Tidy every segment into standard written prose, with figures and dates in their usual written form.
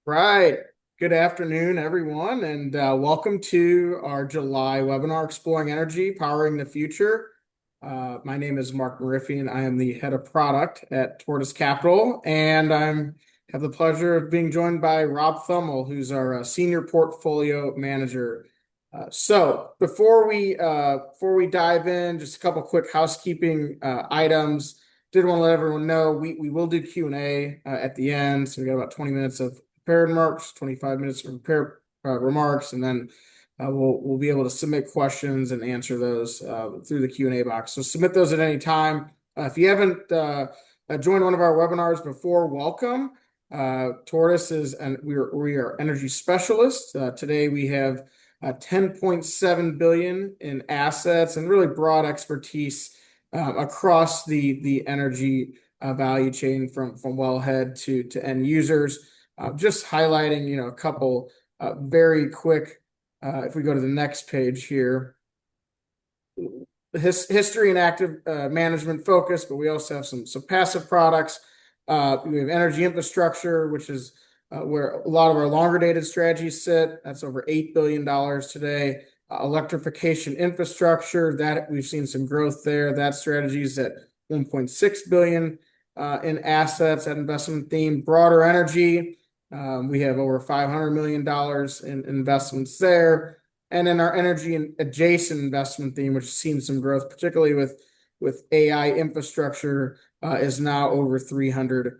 Right. Good afternoon, everyone, and welcome to our July webinar, Exploring Energy, Powering the Future. My name is Mark Mariffian. I am the head of product at Tortoise Capital, and I have the pleasure of being joined by Rob Thummel, who's our senior portfolio manager. So before we dive in, just a couple quick housekeeping items. Did want to let everyone know we will do Q&A at the end, so we got about 20 minutes of prepared remarks, 25 minutes of prepared remarks, and then we'll be able to submit questions and answer those through the Q&A box. So submit those at any time. If you haven't joined one of our webinars before, welcome. Tortoise is, and we are energy specialists. Today we have 10.7 billion in assets and really broad expertise across the energy value chain from wellhead to end users. Just highlighting, a couple very quick. If we go to the next page here, history and active management focus, but we also have some passive products. We have energy infrastructure, which is where a lot of our longer dated strategies sit. That's over $8 billion today. Electrification infrastructure, that we've seen some growth there. That strategy is at 1.6 billion in assets. That investment theme. Broader energy, we have over $500 million in investments there. And then our energy and adjacent investment theme, which has seen some growth, particularly with AI infrastructure, is now over 300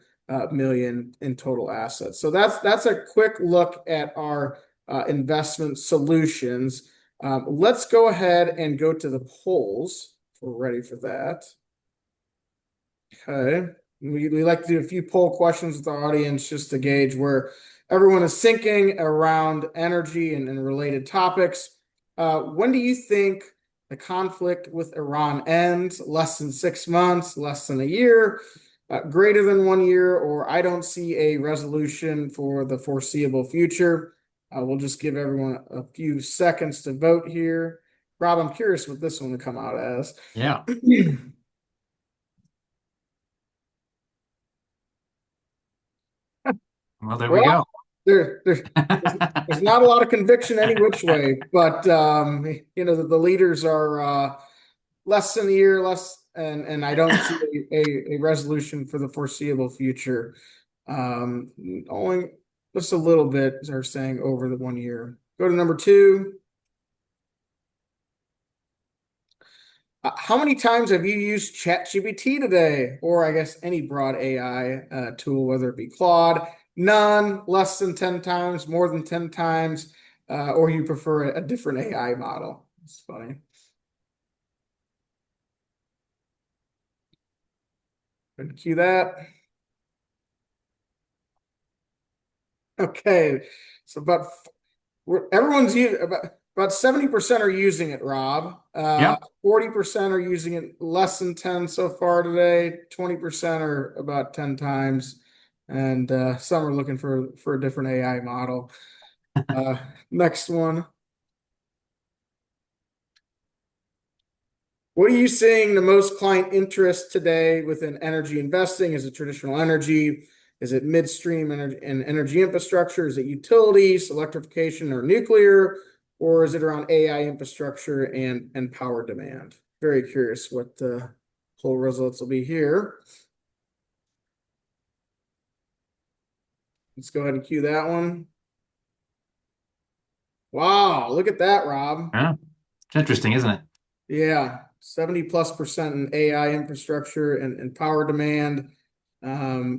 million in total assets. So that's a quick look at our investment solutions. Let's go ahead and go to the polls if we're ready for that. Okay. We like to do a few poll questions with our audience just to gauge where everyone is thinking around energy and related topics. When do you think the conflict with Iran ends? Less than 6 months, less than a year, greater than 1 year, or I don't see a resolution for the foreseeable future? We'll just give everyone a few seconds to vote here. Rob, I'm curious what this one will come out as. Yeah. Well, there we Well, go. there's not a lot of conviction any which way, but the leaders are less than a year, and I don't see a resolution for the foreseeable future. Only just a little bit are saying over the 1 year. Go to number two. How many times have you used ChatGPT today? Or I guess any broad AI tool, whether it be Claude? None, less than 10 times, more than 10 times, or you prefer a different AI model. It's funny. Good, cue that. Okay, so everyone's using about 70% are using it, Rob. Yep. 40% are using it less than 10 so far today. 20% are about 10 times, and some are looking for a different AI model. Next one. What are you seeing the most client interest today within energy investing? Is it traditional energy? Is it midstream and energy infrastructure? Is it utilities, electrification, or nuclear? Or is it around AI infrastructure and power demand? Very curious what the poll results will be here. Let's go ahead and cue that one. Wow, look at that, Rob. Yeah. It's interesting, isn't it? Yeah, 70+% in AI infrastructure and power demand,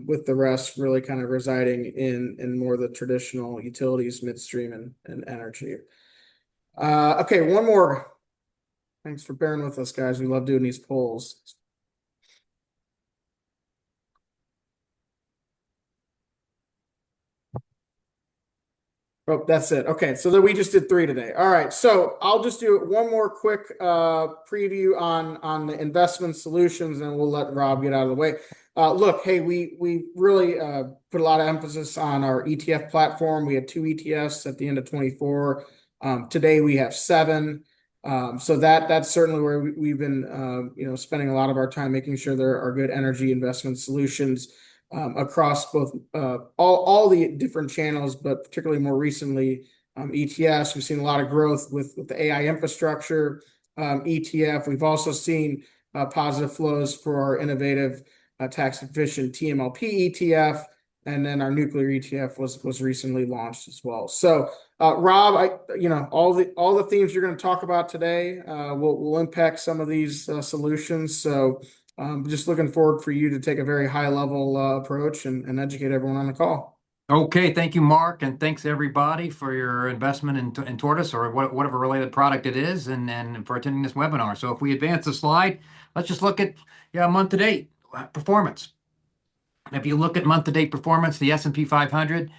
with the rest really kind of residing in more of the traditional utilities, midstream, and energy. Okay, one more. Thanks for bearing with us, guys. We love doing these polls. Oh, that's it. Okay, so then we just did three today. All right, so I'll just do one more quick preview on the investment solutions, and we'll let Rob get out of the way. Look, hey, we really put a lot of emphasis on our ETF platform. We had 2 ETFs at the end of 24. Today we have 7. So that's certainly where we've been spending a lot of our time making sure there are good energy investment solutions. across both all the different channels, but particularly more recently ETFs. We've seen a lot of growth with the AI infrastructure ETF. We've also seen positive flows for our innovative tax efficient TMLP ETF, and then our nuclear ETF was recently launched as well. So, Rob, all the themes you're going to talk about today will impact some of these solutions. So, just looking forward for you to take a very high level approach and educate everyone on the call. Okay, thank you, Mark, and thanks everybody for your investment in Tortoise or whatever related product it is, and for attending this webinar. So if we advance the slide, let's just look at month-to-date performance. If you look at month-to-date performance, the S&P 500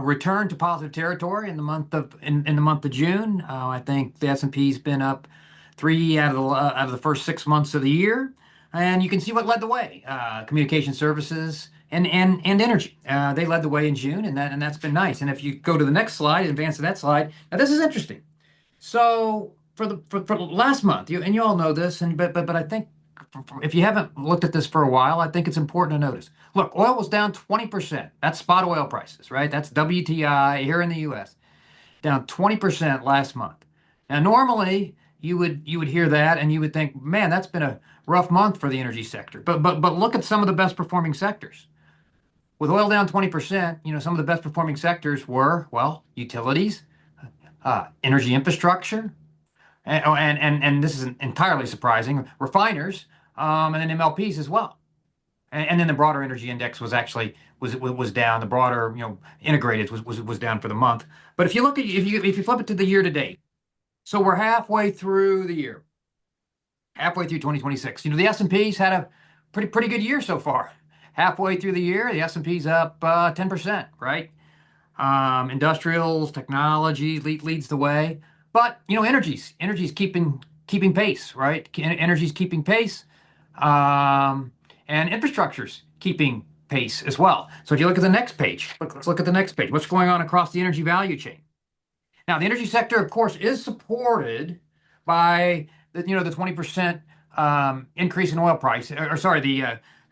returned to positive territory in the month of June. I think the S&P's been up 3 out of the first 6 months of the year, and you can see what led the way: communication services and energy. They led the way in June, and that's been nice. And if you go to the next slide, advance to that slide, now this is interesting. So for last month, you all know this, but I think if you haven't looked at this for a while, I think it's important to notice. Look, oil was down 20%. That's spot oil prices, right? That's WTI here in the U.S. Down 20% last month. Now, normally you would hear that and you would think, man, that's been a rough month for the energy sector. But look at some of the best performing sectors. With oil down 20%, some of the best performing sectors were, well, utilities, energy infrastructure, and this isn't entirely surprising, refiners, and then MLPs as well. And then the broader energy index was down. The broader, integrated was down for the month. But if you flip it to the year to date, so we're halfway through the year, halfway through 2026. The S&P's had a pretty good year so far. Halfway through the year, the S&P's up 10%, right? Industrials, technology leads the way. But energy's keeping pace, right? Energy's keeping pace, and infrastructure's keeping pace as well. So if you look at the next page, let's look at the next page. What's going on across the energy value chain? Now, the energy sector, of course, is supported by the 20% increase in oil price. Or sorry,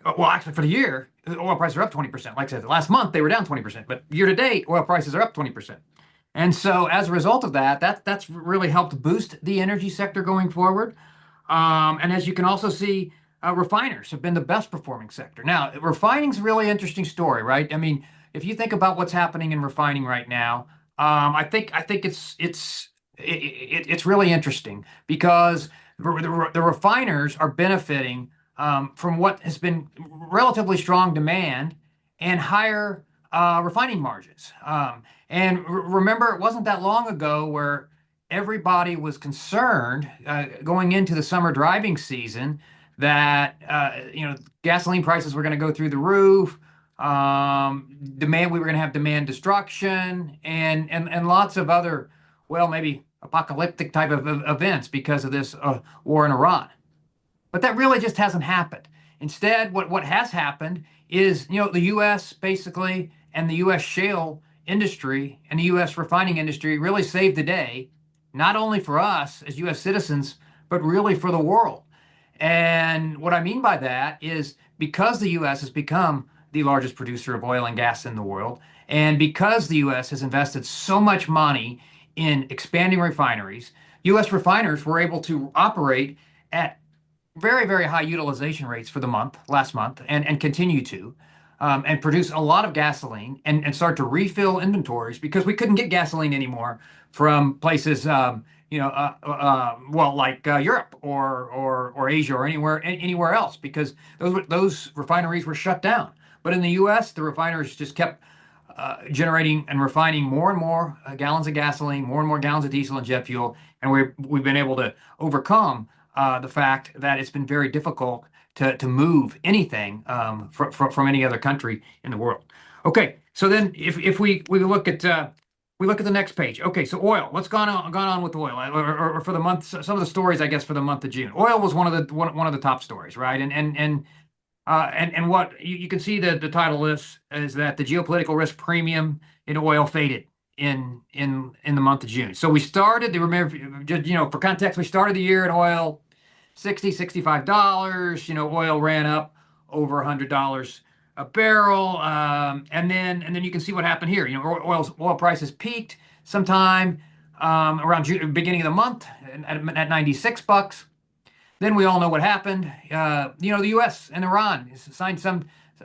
well, actually for the year, the oil prices are up 20%. Like I said, last month they were down 20%, but year to date, oil prices are up 20%. And so as a result of that's really helped boost the energy sector going forward. And as you can also see, refiners have been the best performing sector. Now, refining's a really interesting story, right? I mean, if you think about what's happening in refining right now, I think it's really interesting because the refiners are benefiting from what has been relatively strong demand and higher refining margins. And remember, it wasn't that long ago where everybody was concerned going into the summer driving season that gasoline prices were going to go through the roof. We were going to have demand destruction and lots of other, well, maybe apocalyptic type of events because of this war in Iran. But that really just hasn't happened. Instead, what has happened is, the U.S. basically and the U.S. shale industry and the U.S. refining industry really saved the day, not only for us as U.S. citizens, but really for the world. And what I mean by that is because the U.S. has become the largest producer of oil and gas in the world, and because the U.S. has invested so much money in expanding refineries, U.S. refiners were able to operate at very, very high utilization rates for last month, and continue to, and produce a lot of gasoline and start to refill inventories because we couldn't get gasoline anymore from places, like Europe or Asia or anywhere else because those refineries were shut down. But in the U.S., the refiners just kept generating and refining more and more gallons of gasoline, more and more gallons of diesel and jet fuel, and we've been able to overcome the fact that it's been very difficult to move anything from any other country in the world. Okay, so then if we look at the next page. Okay, so oil. What's gone on with oil, or for the month? Some of the stories, I guess, for the month of June. Oil was one of the top stories, right? And what you can see the title is that the geopolitical risk premium in oil faded in the month of June. So we started, remember, for context, we started the year at oil $65. Oil ran up over $100 a barrel, and then you can see what happened here. Oil prices peaked sometime around beginning of the month at $96. Then we all know what happened. The U.S. and Iran signed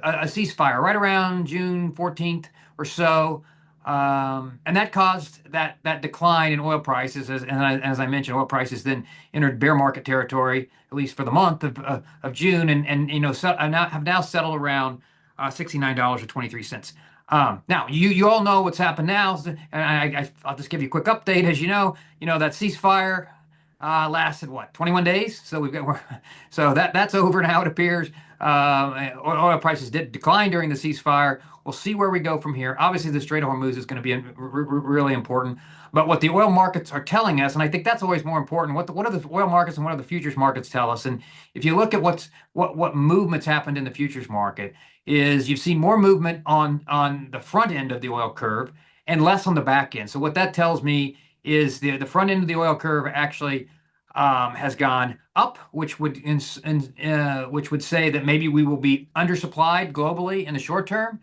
a ceasefire right around June 14th or so, and that caused that decline in oil prices. As I mentioned, oil prices then entered bear market territory, at least for the month of June, have now settled around $69.23. Now you all know what's happened now, and I'll just give you a quick update. As that ceasefire lasted what, 21 days? So that's over now, it appears. Oil prices did decline during the ceasefire. We'll see where we go from here. Obviously, the Strait of Hormuz is going to be really important. But what the oil markets are telling us, and I think that's always more important, what do the oil markets and what do the futures markets tell us? And if you look at what movements happened in the futures market, is you've seen more movement on the front end of the oil curve and less on the back end. So what that tells me is the front end of the oil curve actually has gone up, which would say that maybe we will be undersupplied globally in the short term.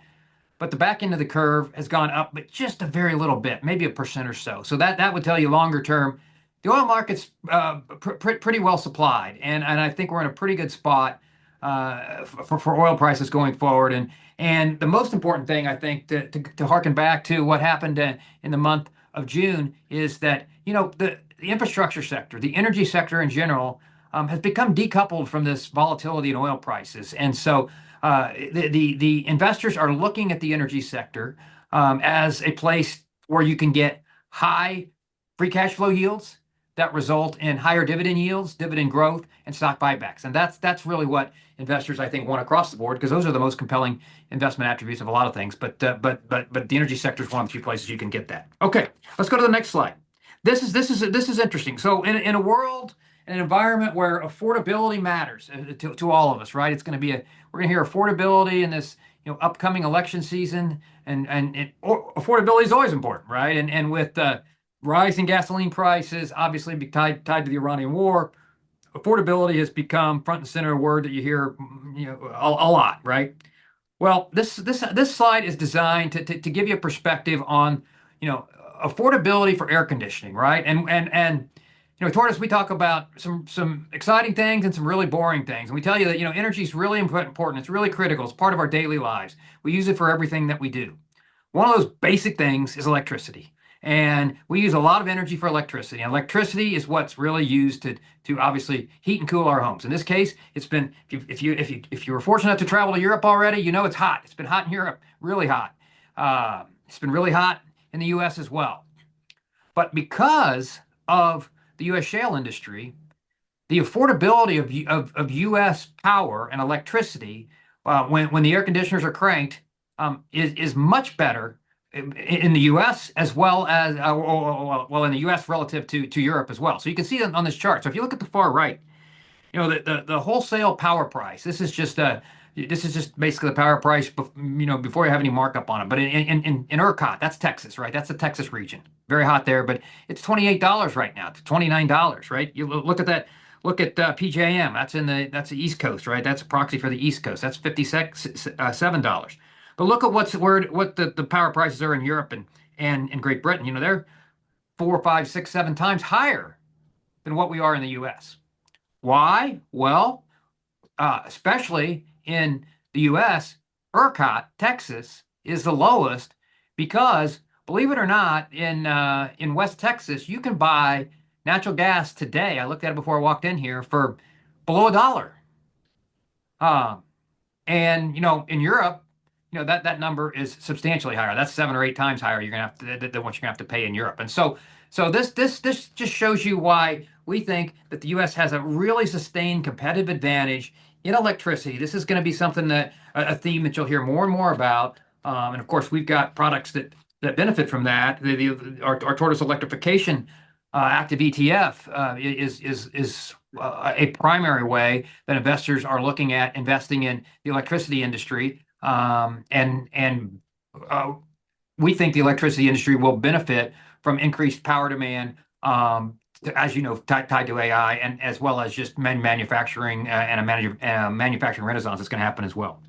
But the back end of the curve has gone up, but just a very little bit, maybe 1% or so. So that would tell you longer term, the oil market's pretty well supplied, and I think we're in a pretty good spot for oil prices going forward. And the most important thing, I think, to harken back to what happened in the month of June is that the infrastructure sector, the energy sector in general, has become decoupled from this volatility in oil prices. And so the investors are looking at the energy sector as a place where you can get high free cash flow yields that result in higher dividend yields, dividend growth, and stock buybacks. And that's really what investors, I think, want across the board, because those are the most compelling investment attributes of a lot of things. But the energy sector is one of the few places you can get that. Okay, let's go to the next slide. This is interesting. So in a world, an environment where affordability matters to all of us, right? We're going to hear affordability in this upcoming election season, and affordability is always important, right? And with rising gasoline prices, obviously tied to the Iranian war, affordability has become front and center, a word that you hear a lot, right? Well, this slide is designed to give you a perspective on affordability for air conditioning, right? And Tortoise, we talk about some exciting things and some really boring things. And we tell you that, energy is really important. It's really critical. It's part of our daily lives. We use it for everything that we do. One of those basic things is electricity. And we use a lot of energy for electricity. And electricity is what's really used to obviously heat and cool our homes. In this case, it's been, if you were fortunate enough to travel to Europe already, it's hot. It's been hot in Europe, really hot. It's been really hot in the U.S. as well. But because of the U.S. shale industry, the affordability of U.S. power and electricity, when the air conditioners are cranked, is much better in the U.S. as well as in the U.S. relative to Europe as well. So you can see on this chart. So if you look at the far right, the wholesale power price. This is just basically the power price, before you have any markup on it. But in ERCOT, that's Texas, right? That's the Texas region. Very hot there, but it's $28 right now. It's $29, right? You look at that. Look at PJM. That's the East Coast, right? That's a proxy for the East Coast. That's $57. But look at what the power prices are in Europe and in Great Britain. They're 4, 5, 6, 7 times higher than what we are in the U.S. Why? Well, especially in the U.S., ERCOT, Texas, is the lowest because, believe it or not, in West Texas, you can buy natural gas today. I looked at it before I walked in here for below $1. And in Europe, that number is substantially higher. That's 7 or 8 times higher. You're gonna have to than what you're gonna have to pay in Europe. And so this just shows you why we think that the U.S. has a really sustained competitive advantage in electricity. This is going to be something that a theme that you'll hear more and more about. And of course, we've got products that benefit from that. Our Tortoise Electrification active ETF is a primary way that investors are looking at investing in the electricity industry. And we think the electricity industry will benefit from increased power demand, as tied to AI, and as well as just manufacturing and a manufacturing renaissance that's going to happen as well.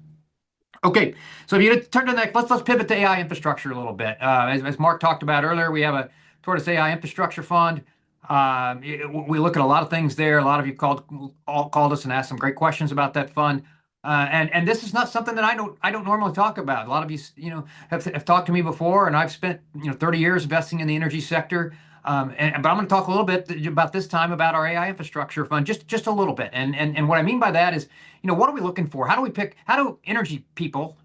Okay, so if you turn to the next, let's pivot to AI infrastructure a little bit. As Mark talked about earlier, we have a Tortoise AI infrastructure fund. We look at a lot of things there. A lot of you called us and asked some great questions about that fund. And this is not something that I don't normally talk about. A lot of you have talked to me before, and I've spent 30 years investing in the energy sector. But I'm going to talk a little bit about this time about our AI infrastructure fund, just a little bit. And what I mean by that is, what are we looking for? How do energy people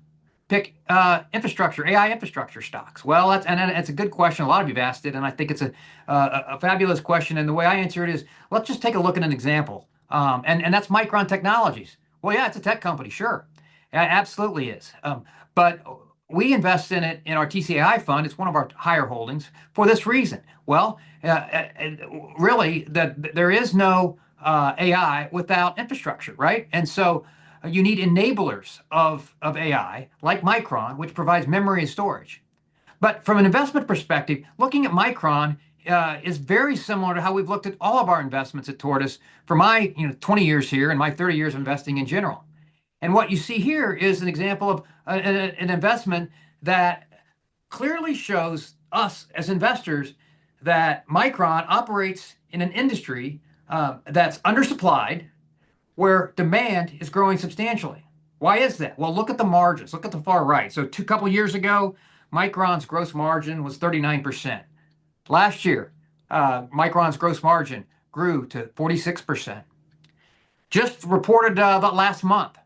pick infrastructure, AI infrastructure stocks? Well, it's a good question. A lot of you've asked it, and I think it's a fabulous question. And the way I answer it is, let's just take a look at an example. And that's Micron Technologies. Well, yeah, it's a tech company, sure. It absolutely is. But we invest in it in our TCAI fund. It's one of our higher holdings for this reason. Well, really, there is no AI without infrastructure, right? And so you need enablers of AI, like Micron, which provides memory and storage. But from an investment perspective, looking at Micron is very similar to how we've looked at all of our investments at Tortoise for my 20 years here and my 30 years investing in general. And what you see here is an example of an investment that clearly shows us as investors that Micron operates in an industry that's undersupplied, where demand is growing substantially. Why is that? Well, look at the margins. Look at the far right. So a couple years ago, Micron's gross margin was 39%. Last year, Micron's gross margin grew to 46%. Just reported last month,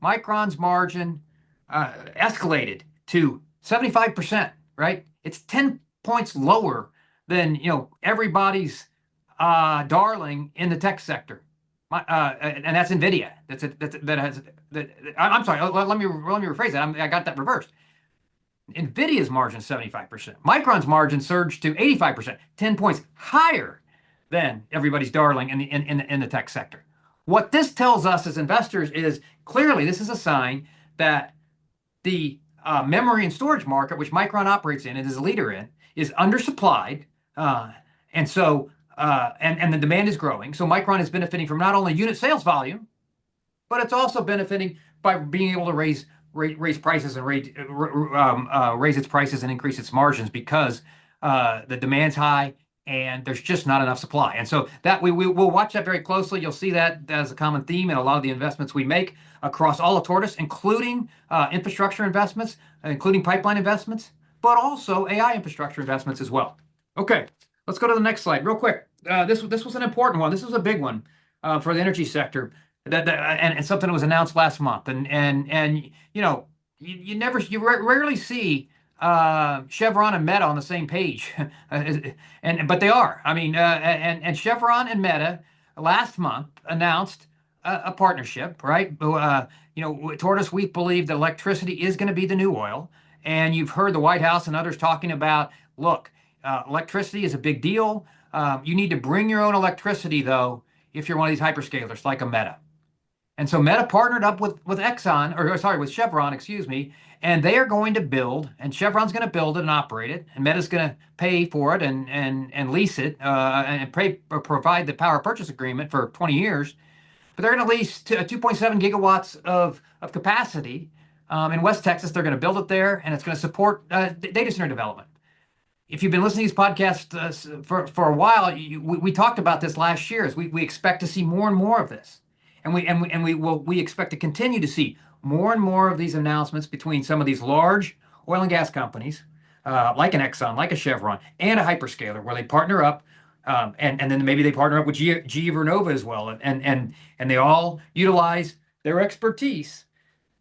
Micron's margin escalated to 75%, right? It's 10 points lower than everybody's darling in the tech sector. And that's NVIDIA. I'm sorry. Let me rephrase that. I got that reversed. NVIDIA's margin is 75%. Micron's margin surged to 85%, 10 points higher than everybody's darling in the tech sector. What this tells us as investors is clearly this is a sign that the memory and storage market, which Micron operates in and is a leader in, is undersupplied, and the demand is growing. So Micron is benefiting from not only unit sales volume, but it's also benefiting by being able to raise prices and raise its prices and increase its margins because the demand's high and there's just not enough supply. And so that we'll watch that very closely. You'll see that as a common theme in a lot of the investments we make across all of Tortoise, including infrastructure investments, including pipeline investments, but also AI infrastructure investments as well. Okay, let's go to the next slide real quick. This was an important one. This was a big one for the energy sector, and something that was announced last month. And you rarely see Chevron and Meta on the same page, but they are. I mean, and Chevron and Meta last month announced a partnership, right? Tortoise, we believe that electricity is going to be the new oil, and you've heard the White House and others talking about, look, electricity is a big deal. You need to bring your own electricity, though, if you're one of these hyperscalers like a Meta. And so Meta partnered up with Chevron, excuse me, and they are going to build, and Chevron's going to build it and operate it, and Meta's going to pay for it and lease it and provide the power purchase agreement for 20 years. But they're going to lease 2.7 gigawatts of capacity in West Texas. They're going to build it there, and it's going to support data center development. If you've been listening to these podcasts for a while, we talked about this last year. As we expect to see more and more of this. And we expect to continue to see more and more of these announcements between some of these large oil and gas companies, like an Exxon, like a Chevron, and a hyperscaler, where they partner up, and then maybe they partner up with GE Vernova as well, and they all utilize their expertise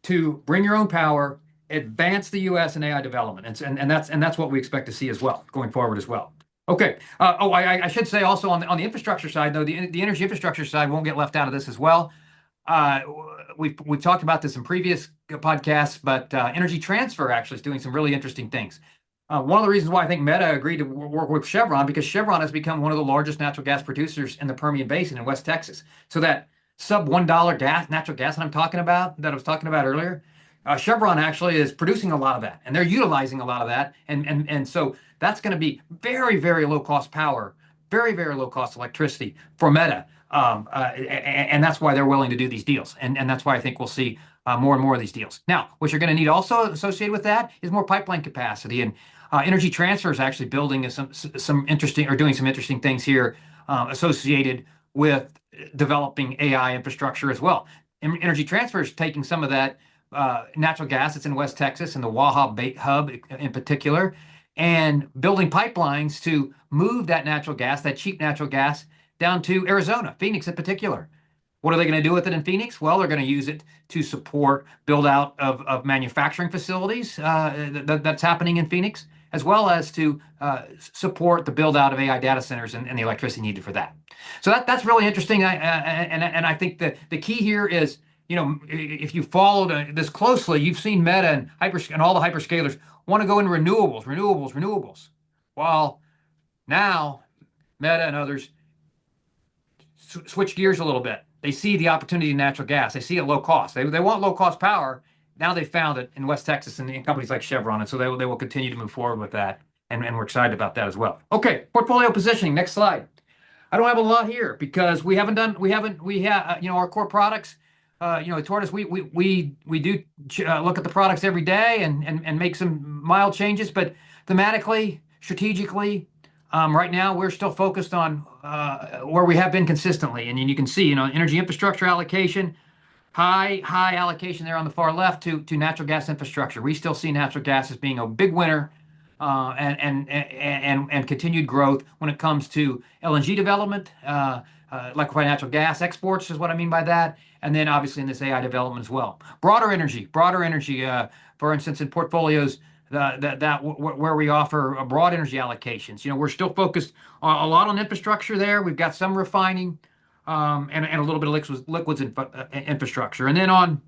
to bring your own power, advance the U.S. in AI development, and that's what we expect to see as well going forward as well. Okay. I should say also on the infrastructure side, though, the energy infrastructure side won't get left out of this as well. We've talked about this in previous podcasts, but Energy Transfer actually is doing some really interesting things. One of the reasons why I think Meta agreed to work with Chevron, because Chevron has become one of the largest natural gas producers in the Permian Basin in West Texas. So that sub $1 natural gas that I was talking about earlier, Chevron actually is producing a lot of that, and they're utilizing a lot of that, and so that's going to be very, very low cost power, very, very low cost electricity for Meta, and that's why they're willing to do these deals, and that's why I think we'll see more and more of these deals. Now, what you're going to need also associated with that is more pipeline capacity. And Energy Transfer is actually building some interesting or doing some interesting things here associated with developing AI infrastructure as well. Energy Transfer is taking some of that natural gas that's in West Texas and the Waha hub in particular, and building pipelines to move that natural gas, that cheap natural gas, down to Arizona, Phoenix in particular. What are they going to do with it in Phoenix? Well, they're going to use it to support build out of manufacturing facilities that's happening in Phoenix, as well as to support the build out of AI data centers and the electricity needed for that. So that's really interesting. And I think the key here is, if you followed this closely, you've seen Meta and all the hyperscalers want to go in renewables. While now Meta and others switch gears a little bit. They see the opportunity in natural gas. They see it low cost. They want low cost power. Now they found it in West Texas and in companies like Chevron, and so they will continue to move forward with that, and we're excited about that as well. Okay, portfolio positioning. Next slide. I don't have a lot here because we have our core products. Tortoise, we do look at the products every day and make some mild changes, but thematically, strategically, right now we're still focused on where we have been consistently, and you can see, energy infrastructure allocation, high allocation there on the far left to natural gas infrastructure. We still see natural gas as being a big winner, and continued growth when it comes to LNG development, liquefied natural gas exports is what I mean by that, and then obviously in this AI development as well. Broader energy, for instance, in portfolios where we offer a broad energy allocations. We're still focused a lot on infrastructure there. We've got some refining, and a little bit of liquids infrastructure. And then on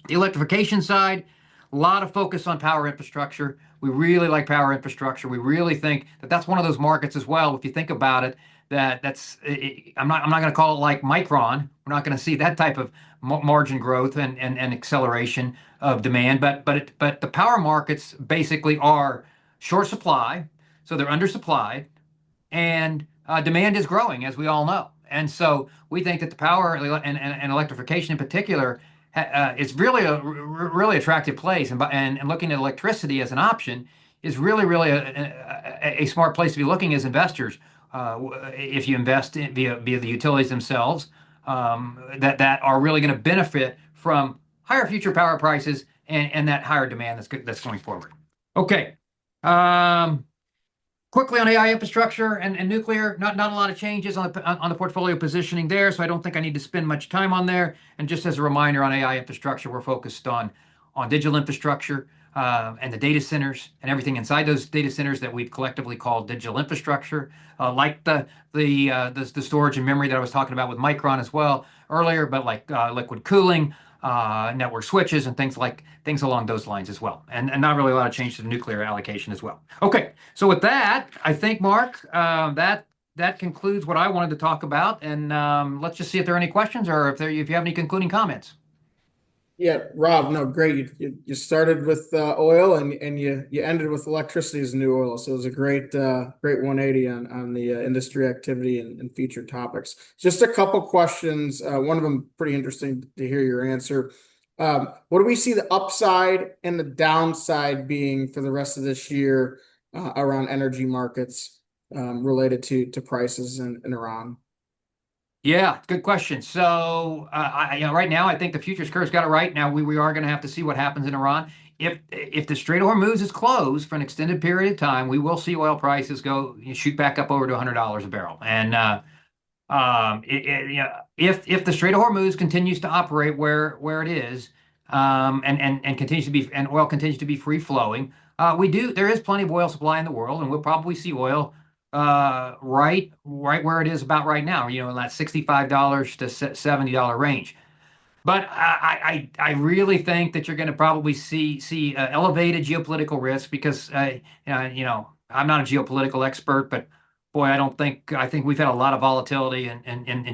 the electrification side, a lot of focus on power infrastructure. We really like power infrastructure. We really think that that's one of those markets as well. If you think about it, I'm not going to call it like Micron. We're not going to see that type of margin growth and acceleration of demand. But the power markets basically are short supply, so they're undersupplied, and demand is growing, as we all know. And so we think that the power and electrification in particular is really a really attractive place. And looking at electricity as an option is really a smart place to be looking as investors. If you invest via the utilities themselves, that are really going to benefit from higher future power prices and that higher demand that's going forward. Okay. Quickly on AI infrastructure and nuclear, not a lot of changes on the portfolio positioning there, so I don't think I need to spend much time on there. And just as a reminder on AI infrastructure, we're focused on digital infrastructure, and the data centers and everything inside those data centers that we've collectively called digital infrastructure, like the storage and memory that I was talking about with Micron as well earlier, but like liquid cooling, network switches, and things along those lines as well, and not really a lot of change to the nuclear allocation as well. Okay, so with that, I think Mark, that concludes what I wanted to talk about, and let's just see if there are any questions or if you have any concluding comments. Yeah, Rob, no, great. You started with oil and you ended with electricity as new oil. So it was a great 180 on the industry activity and featured topics. Just a couple questions. One of them pretty interesting to hear your answer. What do we see the upside and the downside being for the rest of this year around energy markets related to prices in Iran? Yeah, good question. So, right now, I think the futures curve's got it right. Now, we are going to have to see what happens in Iran. If the Strait of Hormuz is closed for an extended period of time, we will see oil prices shoot back up over to $100 a barrel. And if the Strait of Hormuz continues to operate where it is, and continues to be, and oil continues to be free flowing, there is plenty of oil supply in the world, and we'll probably see oil right where it is about right now, in that $65 to $70 range. But I really think that you're going to probably see elevated geopolitical risk because I'm not a geopolitical expert, but boy, I think we've had a lot of volatility in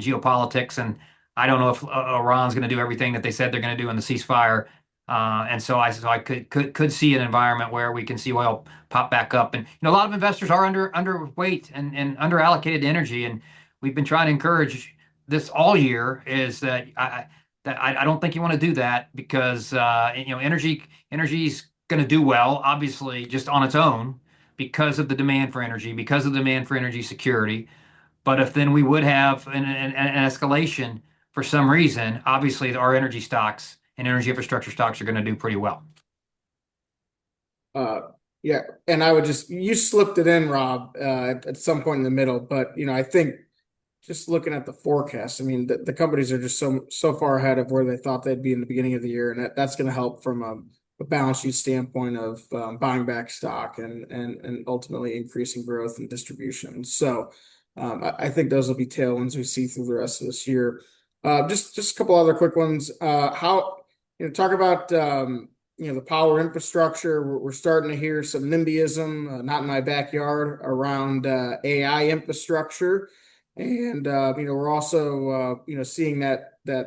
geopolitics, and I don't know if Iran's going to do everything that they said they're going to do in the ceasefire. And so I could see an environment where we can see oil pop back up, and a lot of investors are underweight and underallocated to energy, and we've been trying to encourage this all year. Is that That I don't think you want to do that because energy's going to do well, obviously, just on its own because of the demand for energy, because of the demand for energy security. But if then we would have an escalation for some reason, obviously our energy stocks and energy infrastructure stocks are going to do pretty well. Uh, yeah, and I would just you slipped it in, Rob, at some point in the middle, but I think just looking at the forecast, I mean, the companies are just so far ahead of where they thought they'd be in the beginning of the year, and that's going to help from a balance sheet standpoint of buying back stock and ultimately increasing growth and distribution. So I think those will be tailwinds we see through the rest of this year. Just a couple other quick ones. How talk about the power infrastructure. We're starting to hear some Nimbyism, not in my backyard, around AI infrastructure. And we're also seeing that a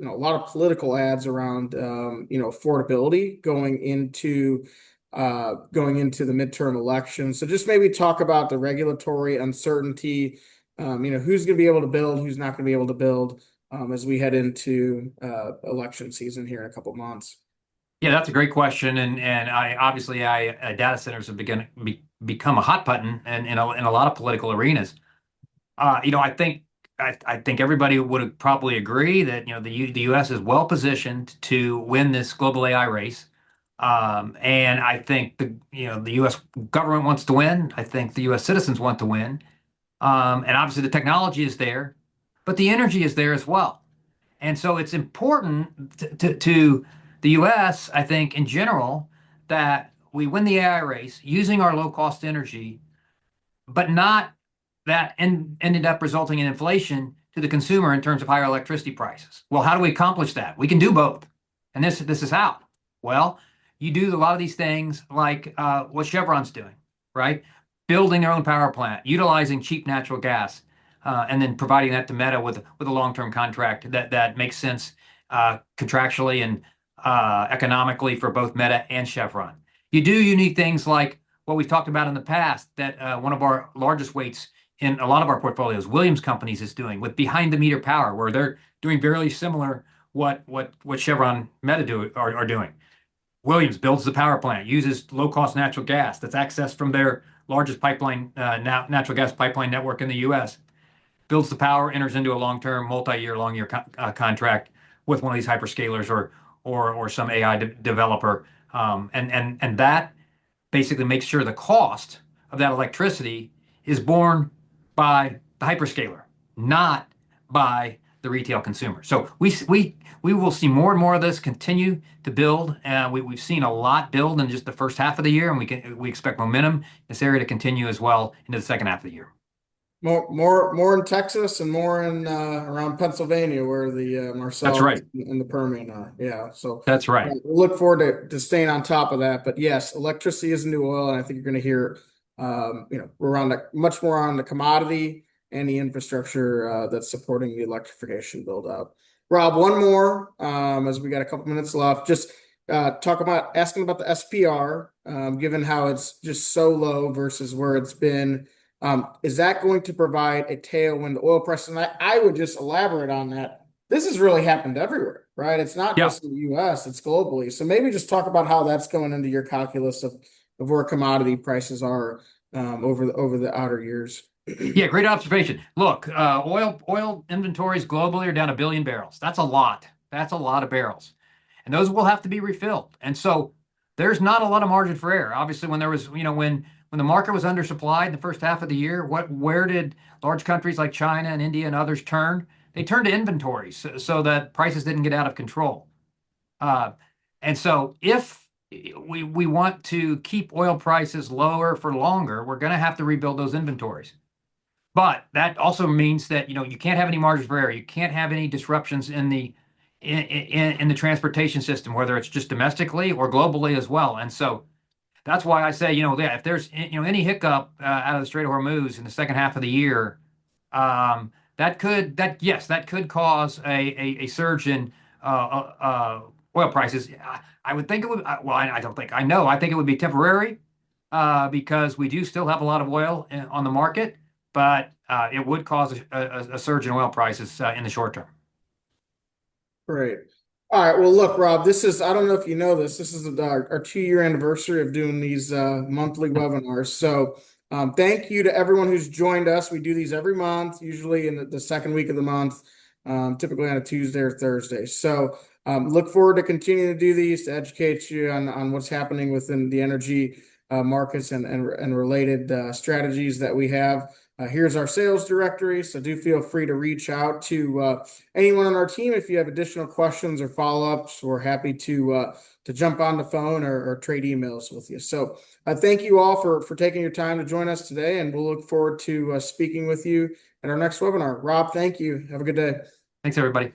lot of political ads around affordability going into the midterm election. So just maybe talk about the regulatory uncertainty. Who's going to be able to build, who's not going to be able to build as we head into election season here in a couple months. Yeah, that's a great question, and data centers have become a hot button in a lot of political arenas. I think everybody would probably agree that the U.S. is well positioned to win this global AI race, and I think the U.S. government wants to win. I think the U.S. citizens want to win, and obviously the technology is there, but the energy is there as well. And so it's important to the U.S., I think, in general, that we win the AI race using our low cost energy, but not that ended up resulting in inflation to the consumer in terms of higher electricity prices. Well, how do we accomplish that? We can do both. And this is how. Well, you do a lot of these things like what Chevron's doing, right? Building their own power plant, utilizing cheap natural gas, and then providing that to Meta with a long-term contract that makes sense contractually and economically for both Meta and Chevron. You do unique things like what we've talked about in the past that one of our largest weights in a lot of our portfolios, Williams Companies is doing with behind the meter power, where they're doing very similar what Chevron Meta are doing. Williams builds the power plant, uses low cost natural gas that's accessed from their largest pipeline natural gas pipeline network in the U.S. Builds the power, enters into a long-term, long year contract with one of these hyperscalers or some AI developer, and that basically makes sure the cost of that electricity is borne by the hyperscaler, not by the retail consumer. So we will see more and more of this continue to build. We've seen a lot build in just the first half of the year, and we expect momentum in this area to continue as well into the second half of the year. More in Texas and more in around Pennsylvania where the That's Marcellus right. and the Permian are. Yeah, so That's right. we look forward to staying on top of that. But yes, electricity is the new oil, and I think you're going to hear we're on much more on the commodity and the infrastructure that's supporting the electrification build out. Rob, one more as we got a couple minutes left. Just asking about the SPR, given how it's just so low versus where it's been. Is that going to provide a tailwind to oil prices? And I would just elaborate on that. This has really happened everywhere, right? It's not Yeah. just in the US, it's globally. So maybe just talk about how that's going into your calculus of where commodity prices are over the outer years. Yeah, great observation. Look, oil inventories globally are down 1 billion barrels. That's a lot. That's a lot of barrels, and those will have to be refilled. And so there's not a lot of margin for error. Obviously, when there was, when the market was undersupplied in the first half of the year, where did large countries like China and India and others turn? They turned to inventories so that prices didn't get out of control. Uh, and so if we want to keep oil prices lower for longer, we're going to have to rebuild those inventories. But that also means that you can't have any margins for error. You can't have any disruptions in the transportation system, whether it's just domestically or globally as well. And so that's why I say, if there's any hiccup out of the Strait of Hormuz in the second half of the year, that could cause a surge in oil prices. I would think it would. Well, I don't think. I know. I think it would be temporary because we do still have a lot of oil on the market, but it would cause a surge in oil prices in the short term. Great. All right. Well, look, Rob, I don't know if you know this is our 2 year anniversary of doing these monthly webinars. So thank you to everyone who's joined us. We do these every month, usually in the second week of the month, typically on a Tuesday or Thursday. So look forward to continuing to do these to educate you on what's happening within the energy markets and related strategies that we have. Here's our sales directory, so do feel free to reach out to anyone on our team if you have additional questions or follow-ups. We're happy to jump on the phone or trade emails with you. So thank you all for taking your time to join us today, and we'll look forward to speaking with you at our next webinar. Rob, thank you. Have a good day. Thanks, everybody.